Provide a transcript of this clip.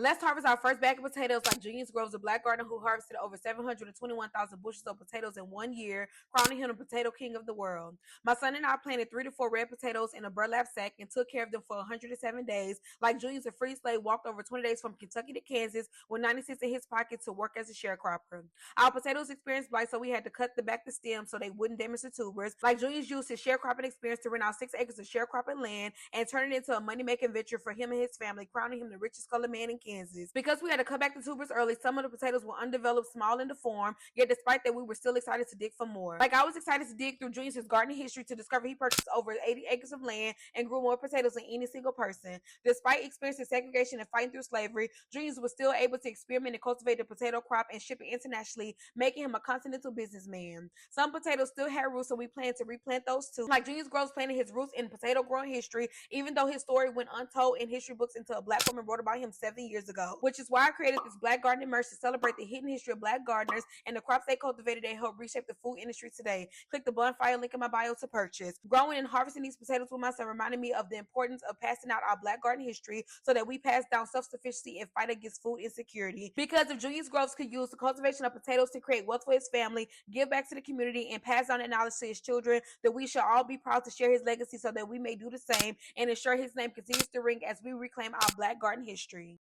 Let's harvest our first bag of potatoes like Junius Groves, a black gardener who harvested over 721,000 bushels of potatoes in 1 year, crowning him the potato king of the world. My son and I planted 3 to 4 red potatoes in a burlap sack and took care of them for 107 days. Like Junius, a free slave, walked over 20 days from Kentucky to Kansas with 90 cents in his pocket to work as a sharecropper. Our potatoes experienced blight, so we had to cut back the stems so they wouldn't damage the tubers. Like Junius used his sharecropping experience to rent out 6 acres of sharecropping land and turn it into a money-making venture for him and his family, crowning him the richest colored man in Kansas. Because we had to cut back the tubers early, some of the potatoes were undeveloped, small and deformed, yet despite that, we were still excited to dig for more. Like I was excited to dig through Junius' gardening history to discover he purchased over 80 acres of land and grew more potatoes than any single person. Despite experiencing segregation and fighting through slavery, Junius was still able to experiment and cultivate the potato crop and ship it internationally, making him a continental businessman. Some potatoes still had roots, so we plan to replant those too. Like Junius Groves planted his roots in potato growing history, even though his story went untold in history books until a black woman wrote about him 7 years ago, which is why I created this Black Gardening merch to celebrate the hidden history of black gardeners and the crops they cultivated that help reshape the food industry today. Click the bonfire link in my bio to purchase. Growing and harvesting these potatoes with my son reminded me of the importance of passing out our black garden history so that we pass down self-sufficiency and fight against food insecurity. Because if Junius Groves could use the cultivation of potatoes to create wealth for his family, give back to the community, and pass down that knowledge to his children, then we shall all be proud to share his legacy so that we may do the same and ensure his name continues to ring as we reclaim our black garden history.